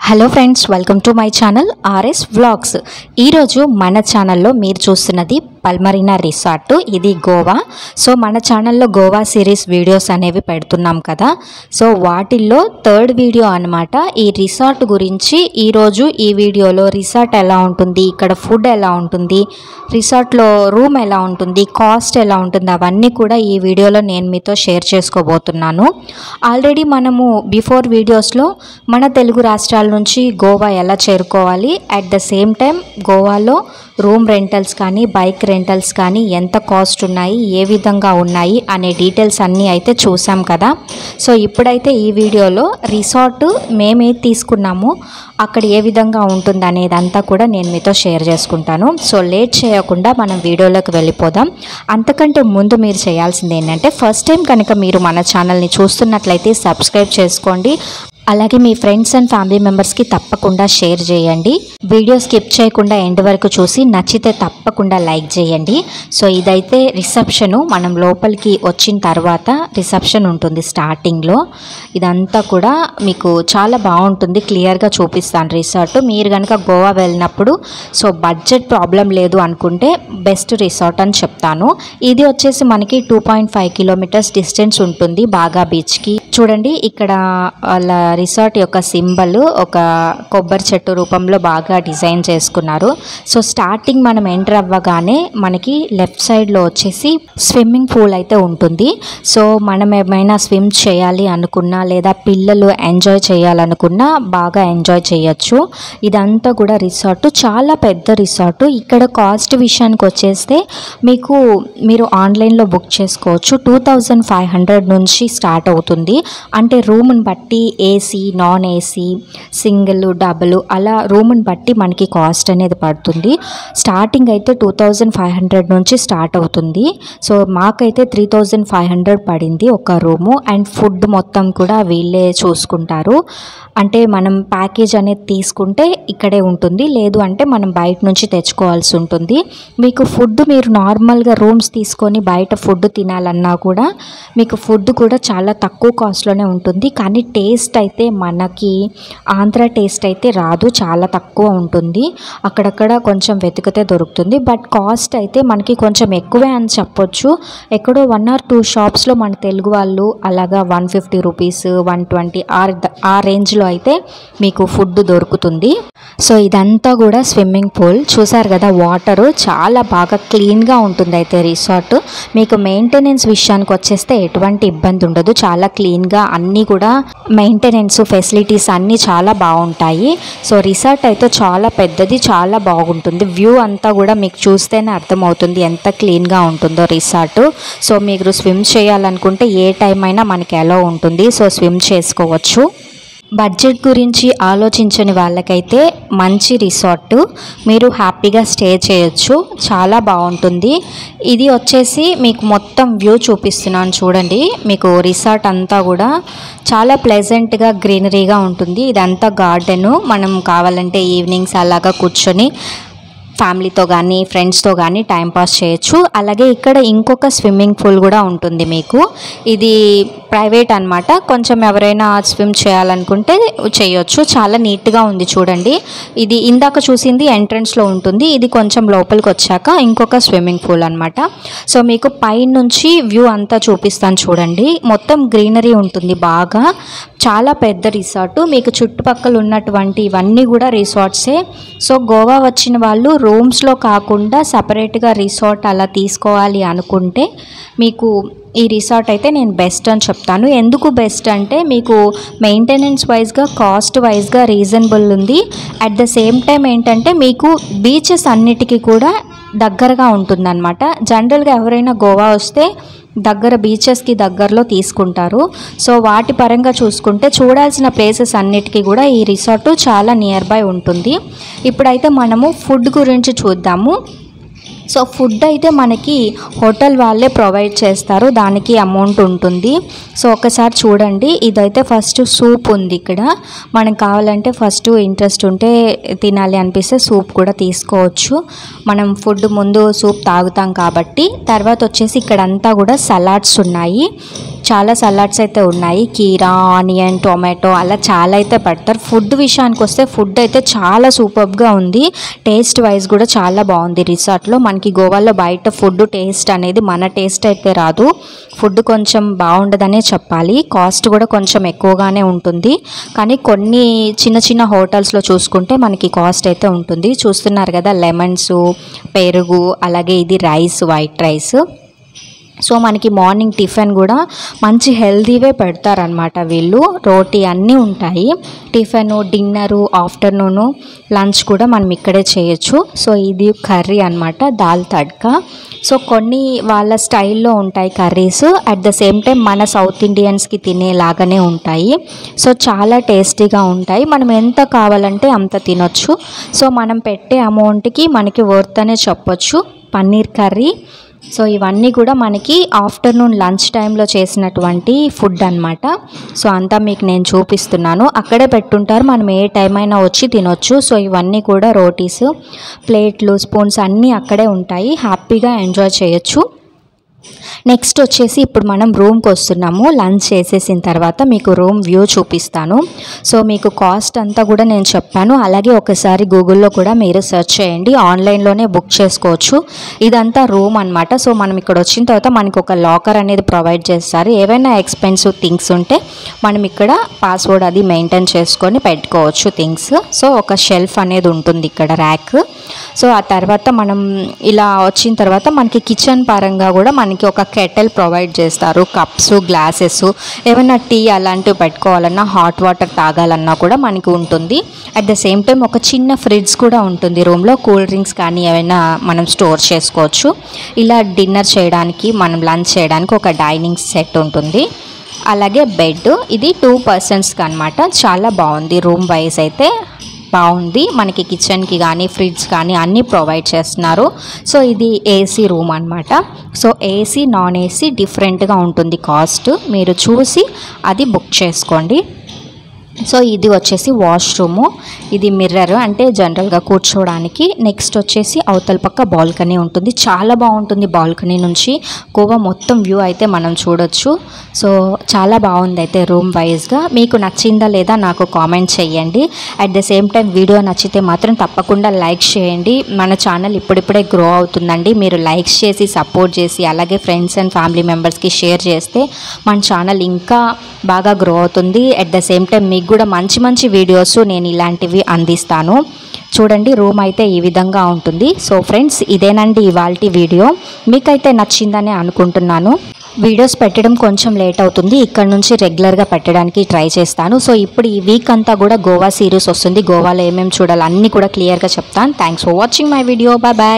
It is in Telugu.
Hello friends, welcome to my channel RS vlogs. ఈరోజు మన ఛానల్లో మీరు చూస్తున్నది పల్మరీనా రిసార్ట్. ఇది గోవా. సో మన ఛానల్లో గోవా సిరీస్ వీడియోస్ అనేవి పెడుతున్నాం కదా. సో వాటిల్లో థర్డ్ వీడియో అనమాట ఈ రిసార్ట్ గురించి. ఈరోజు ఈ వీడియోలో రిసార్ట్ ఎలా ఉంటుంది, ఇక్కడ ఫుడ్ ఎలా ఉంటుంది, రిసార్ట్లో రూమ్ ఎలా ఉంటుంది, కాస్ట్ ఎలా ఉంటుంది, అవన్నీ కూడా ఈ వీడియోలో నేను మీతో షేర్ చేసుకోబోతున్నాను. ఆల్రెడీ మనము బిఫోర్ వీడియోస్లో మన తెలుగు రాష్ట్రాల నుంచి గోవా ఎలా చేరుకోవాలి, అట్ ద సేమ్ టైం గోవాలో రూమ్ రెంటల్స్ కానీ బైక్ రెంటల్స్ కానీ ఎంత కాస్ట్ ఉన్నాయి, ఏ విధంగా ఉన్నాయి అనే డీటెయిల్స్ అన్నీ అయితే చూసాం కదా. సో ఇప్పుడైతే ఈ వీడియోలో రిసార్ట్ మేమేది తీసుకున్నామో అక్కడ ఏ విధంగా ఉంటుంది అనేదంతా కూడా నేను మీతో షేర్ చేసుకుంటాను. సో లేట్ చేయకుండా మనం వీడియోలోకి వెళ్ళిపోదాం. అంతకంటే ముందు మీరు చేయాల్సింది ఏంటంటే, ఫస్ట్ టైం కనుక మీరు మన ఛానల్ని చూస్తున్నట్లయితే సబ్స్క్రైబ్ చేసుకోండి. అలాగే మీ ఫ్రెండ్స్ అండ్ ఫ్యామిలీ మెంబర్స్కి తప్పకుండా షేర్ చేయండి. వీడియో స్కిప్ చేయకుండా ఎండ్ వరకు చూసి నచ్చితే తప్పకుండా లైక్ చేయండి. సో ఇదైతే రిసెప్షను. మనం లోపలికి వచ్చిన తర్వాత రిసెప్షన్ ఉంటుంది స్టార్టింగ్లో. ఇదంతా కూడా మీకు చాలా బాగుంటుంది, క్లియర్గా చూపిస్తాను రిసార్ట్. మీరు కనుక గోవా వెళ్ళినప్పుడు సో బడ్జెట్ ప్రాబ్లం లేదు అనుకుంటే బెస్ట్ రిసార్ట్ అని చెప్తాను. ఇది వచ్చేసి మనకి 2.5 కిలోమీటర్స్ డిస్టెన్స్ ఉంటుంది బాగా బీచ్కి. చూడండి, ఇక్కడ వాళ్ళ రిసార్ట్ యొక్క సింబల్ ఒక కొబ్బరి చెట్టు రూపంలో బాగా డిజైన్ చేసుకున్నారు. సో స్టార్టింగ్ మనం ఎంటర్ అవ్వగానే మనకి లెఫ్ట్ సైడ్లో వచ్చేసి స్విమ్మింగ్ పూల్ అయితే ఉంటుంది. సో మనం ఏమైనా స్విమ్ చేయాలి అనుకున్నా లేదా పిల్లలు ఎంజాయ్ చేయాలనుకున్నా బాగా ఎంజాయ్ చేయొచ్చు. ఇదంతా కూడా రిసార్ట్ చాలా పెద్ద రిసార్ట్. ఇక్కడ కాస్ట్ విషయానికి వచ్చేస్తే మీరు ఆన్లైన్లో బుక్ చేసుకోవచ్చు. 2500 నుంచి స్టార్ట్ అవుతుంది. అంటే రూమ్ని బట్టి AC, non AC, single, double అలా రూమ్ని బట్టి మనకి కాస్ట్ అనేది పడుతుంది. స్టార్టింగ్ అయితే 2500 నుంచి స్టార్ట్ అవుతుంది. సో మాకైతే 3500 పడింది ఒక రూము. అండ్ ఫుడ్ మొత్తం కూడా వీళ్ళే చూసుకుంటారు. అంటే మనం ప్యాకేజ్ అనేది తీసుకుంటే ఇక్కడే ఉంటుంది, లేదు అంటే మనం బయట నుంచి తెచ్చుకోవాల్సి ఉంటుంది. మీకు ఫుడ్ మీరు నార్మల్గా రూమ్స్ తీసుకొని బయట ఫుడ్ తినాలన్నా కూడా మీకు ఫుడ్ కూడా చాలా తక్కువ కాస్ట్లోనే ఉంటుంది. కానీ టేస్ట్ అయితే మనకి ఆంధ్ర టేస్ట్ అయితే రాదు, చాలా తక్కువ ఉంటుంది. అక్కడక్కడ కొంచెం వెతికితే దొరుకుతుంది. బట్ కాస్ట్ అయితే మనకి కొంచెం ఎక్కువే అని చెప్పొచ్చు. ఎక్కడో 1 or 2 షాప్స్లో మన తెలుగు వాళ్ళు అలాగా 150 రూపీస్, 120 ఆ రేంజ్లో అయితే మీకు ఫుడ్ దొరుకుతుంది. సో ఇదంతా కూడా స్విమ్మింగ్ పూల్ చూసారు కదా. వాటరు చాలా బాగా క్లీన్గా ఉంటుంది అయితే రిసార్ట్. మీకు మెయింటెనెన్స్ విషయానికి వచ్చేస్తే ఎటువంటి ఇబ్బంది ఉండదు. చాలా క్లీన్గా అన్నీ కూడా మెయింటెనెన్స్ ఫెసిలిటీస్ అన్నీ చాలా బాగుంటాయి. సో రిసార్ట్ అయితే చాలా పెద్దది, చాలా బాగుంటుంది. వ్యూ అంతా కూడా మీకు చూస్తేనే అర్థమవుతుంది ఎంత క్లీన్గా ఉంటుందో రిసార్ట్. సో మీరు స్విమ్ చేయాలనుకుంటే ఏ టైం అయినా మనకి ఎలా ఉంటుంది, సో స్విమ్ చేసుకోవచ్చు. బడ్జెట్ గురించి ఆలోచించని వాళ్ళకైతే మంచి రిసార్ట్, మీరు హ్యాపీగా స్టే చేయొచ్చు, చాలా బాగుంటుంది. ఇది వచ్చేసి మీకు మొత్తం వ్యూ చూపిస్తున్నాను చూడండి. మీకు రిసార్ట్ అంతా కూడా చాలా ప్లెజెంట్గా గ్రీనరీగా ఉంటుంది. ఇదంతా గార్డెను. మనం కావాలంటే ఈవినింగ్స్ అలాగా కూర్చొని ఫ్యామిలీతో కానీ ఫ్రెండ్స్తో కానీ టైంపాస్ చేయొచ్చు. అలాగే ఇక్కడ ఇంకొక స్విమ్మింగ్ పూల్ కూడా ఉంటుంది మీకు. ఇది ప్రైవేట్ అనమాట. కొంచెం ఎవరైనా స్విమ్ చేయాలనుకుంటే చేయొచ్చు. చాలా నీట్గా ఉంది చూడండి. ఇది ఇందాక చూసింది ఎంట్రన్స్లో ఉంటుంది, ఇది కొంచెం లోపలికి వచ్చాక ఇంకొక స్విమ్మింగ్ పూల్ అనమాట. సో మీకు పైనుంచి వ్యూ అంతా చూపిస్తాను చూడండి. మొత్తం గ్రీనరీ ఉంటుంది బాగా. చాలా పెద్ద రిసార్ట్. మీకు చుట్టుపక్కల ఉన్నటువంటి ఇవన్నీ కూడా రిసార్ట్సే. సో గోవా వచ్చిన వాళ్ళు రూమ్స్లో కాకుండా సపరేట్గా రిసార్ట్ అలా తీసుకోవాలి అనుకుంటే మీకు ఈ రిసార్ట్ అయితే నేను బెస్ట్ అని చెప్తాను. ఎందుకు బెస్ట్ అంటే మీకు మెయింటెనెన్స్ వైజ్గా, కాస్ట్ వైజ్గా రీజనబుల్ ఉంది. అట్ ద సేమ్ టైం ఏంటంటే మీకు బీచెస్ అన్నిటికీ కూడా దగ్గరగా ఉంటుందన్నమాట. జనరల్గా ఎవరైనా గోవా వస్తే దగ్గర బీచెస్కి దగ్గరలో తీసుకుంటారు. సో వాటి పరంగా చూసుకుంటే చూడాల్సిన ప్లేసెస్ అన్నిటికీ కూడా ఈ రిసార్ట్ చాలా నియర్ బై ఉంటుంది. ఇప్పుడైతే మనము ఫుడ్ గురించి చూద్దాము. సో ఫుడ్ అయితే మనకి హోటల్ వాళ్ళే ప్రొవైడ్ చేస్తారు, దానికి అమౌంట్ ఉంటుంది. సో ఒకసారి చూడండి. ఇదైతే ఫస్ట్ సూప్ ఉంది ఇక్కడ. మనకు కావాలంటే ఫస్ట్ ఇంట్రెస్ట్ ఉంటే తినాలి అనిపిస్తే సూప్ కూడా తీసుకోవచ్చు. మనం ఫుడ్ ముందు సూప్ తాగుతాం కాబట్టి. తర్వాత వచ్చేసి ఇక్కడ అంతా కూడా సలాడ్స్ ఉన్నాయి. చాలా సలాడ్స్ అయితే ఉన్నాయి. కీరా, ఆనియన్, టొమాటో అలా చాలా అయితే పెడతారు. ఫుడ్ విషయానికి వస్తే ఫుడ్ అయితే చాలా సూపర్గా ఉంది. టేస్ట్ వైజ్ కూడా చాలా బాగుంది రిసార్ట్లో. మనకి గోవాలో బయట ఫుడ్ టేస్ట్ అనేది మన టేస్ట్ అయితే రాదు. ఫుడ్ కొంచెం బాగుండదనే చెప్పాలి. కాస్ట్ కూడా కొంచెం ఎక్కువగానే ఉంటుంది. కానీ కొన్ని చిన్న చిన్న హోటల్స్లో చూసుకుంటే మనకి కాస్ట్ అయితే ఉంటుంది. చూస్తున్నారు కదా, లెమన్స్, పెరుగు, అలాగే ఇది రైస్, వైట్ రైస్. సో మనకి మార్నింగ్ టిఫిన్ కూడా మంచి హెల్తీవే పెడతారనమాట వీళ్ళు. రోటీ అన్నీ ఉంటాయి. టిఫిన్, డిన్నరు, ఆఫ్టర్నూను, లంచ్ కూడా మనం ఇక్కడే చేయొచ్చు. సో ఇది కర్రీ అనమాట, దాల్ తడ్కా. సో కొన్ని వాళ్ళ స్టైల్లో ఉంటాయి curries. At the same time మన సౌత్ ఇండియన్స్కి తినేలాగానే ఉంటాయి. సో చాలా టేస్టీగా ఉంటాయి. మనం ఎంత కావాలంటే అంత తినొచ్చు. సో మనం పెట్టే అమౌంట్కి మనకి వర్త్ అనే చెప్పొచ్చు. పన్నీర్ కర్రీ. సో ఇవన్నీ కూడా మనకి ఆఫ్టర్నూన్ లంచ్ టైంలో చేసినటువంటి ఫుడ్ అనమాట. సో అంతా మీకు నేను చూపిస్తున్నాను. అక్కడే పెట్టుంటారు, మనం ఏ టైం అయినా వచ్చి తినొచ్చు. సో ఇవన్నీ కూడా రోటీస్, ప్లేట్లు, స్పూన్స్ అన్నీ అక్కడే ఉంటాయి. హ్యాపీగా ఎంజాయ్ చేయొచ్చు. నెక్స్ట్ వచ్చేసి ఇప్పుడు మనం రూమ్కి వస్తున్నాము. లంచ్ చేసేసిన తర్వాత మీకు రూమ్ వ్యూ చూపిస్తాను. సో మీకు కాస్ట్ అంతా కూడా నేను చెప్పాను. అలాగే ఒకసారి గూగుల్లో కూడా మీరు సెర్చ్ చేయండి, ఆన్లైన్లోనే బుక్ చేసుకోవచ్చు. ఇదంతా రూమ్ అనమాట. సో మనం ఇక్కడ వచ్చిన తర్వాత మనకు ఒక లాకర్ అనేది ప్రొవైడ్ చేస్తారు. ఏవైనా ఎక్స్పెన్సివ్ థింగ్స్ ఉంటే మనం ఇక్కడ పాస్వర్డ్ అది మెయింటైన్ చేసుకొని పెట్టుకోవచ్చు థింగ్స్. సో ఒక షెల్ఫ్ అనేది ఉంటుంది ఇక్కడ, ర్యాక్. సో ఆ తర్వాత మనం ఇలా వచ్చిన తర్వాత మనకి కిచెన్ పరంగా కూడా మనకి ఒక కెటిల్ ప్రొవైడ్ చేస్తారు. కప్స్, గ్లాసెస్, ఏమైనా టీ అలాంటివి పెట్టుకోవాలన్నా, హాట్ వాటర్ తాగాలన్నా కూడా మనకి ఉంటుంది. అట్ ద సేమ్ టైం ఒక చిన్న ఫ్రిడ్జ్ కూడా ఉంటుంది రూమ్లో. కూల్ డ్రింక్స్ కానీ ఏమైనా మనం స్టోర్ చేసుకోవచ్చు. ఇలా డిన్నర్ చేయడానికి, మనం లంచ్ చేయడానికి ఒక డైనింగ్ సెట్ ఉంటుంది. అలాగే బెడ్, ఇది 2 పర్సన్స్కి అనమాట. చాలా బాగుంది. రూమ్ వైజ్ అయితే బాగుంది. మనకి కిచెన్కి కానీ ఫ్రిడ్జ్ కానీ అన్నీ ప్రొవైడ్ చేస్తున్నారు. సో ఇది ఏసీ రూమ్ అనమాట. సో ఏసీ, నాన్ ఏసీ డిఫరెంట్గా ఉంటుంది కాస్ట్. మీరు చూసి అది బుక్ చేసుకోండి. సో ఇది వచ్చేసి వాష్రూము. ఇది మిర్రర్, అంటే జనరల్గా కూర్చోవడానికి. నెక్స్ట్ వచ్చేసి అవతల పక్క బాల్కనీ ఉంటుంది. చాలా బాగుంటుంది. బాల్కనీ నుంచి గోవా మొత్తం వ్యూ అయితే మనం చూడొచ్చు. సో చాలా బాగుంది అయితే రూమ్ వైజ్గా. మీకు నచ్చిందా లేదా నాకు కామెంట్ చేయండి. At the same time video నచ్చితే మాత్రం తప్పకుండా లైక్ చేయండి. మన ఛానల్ ఇప్పుడిప్పుడే గ్రో అవుతుందండి. మీరు లైక్స్ చేసి సపోర్ట్ చేసి అలాగే ఫ్రెండ్స్ అండ్ ఫ్యామిలీ మెంబర్స్కి షేర్ చేస్తే మన ఛానల్ ఇంకా బాగా గ్రో అవుతుంది. అట్ ద సేమ్ టైం మీకు కూడా మంచి మంచి వీడియోస్ నేను ఇలాంటివి అందిస్తాను. చూడండి, రూమ్ అయితే ఈ విధంగా ఉంటుంది. సో ఫ్రెండ్స్, ఇదేనండి ఇవాల్టి వీడియో. మీకైతే నచ్చిందని అనుకుంటున్నాను. వీడియోస్ పెట్టడం కొంచెం లేట్ అవుతుంది. ఇక్కడ నుంచి రెగ్యులర్గా పెట్టడానికి ట్రై చేస్తాను. సో ఇప్పుడు ఈ వీక్ అంతా కూడా గోవా సిరీస్ వస్తుంది. గోవాలో ఏమేమి చూడాలి అన్నీ కూడా క్లియర్గా చెప్తాను. Thanks for watching my video. Bye bye.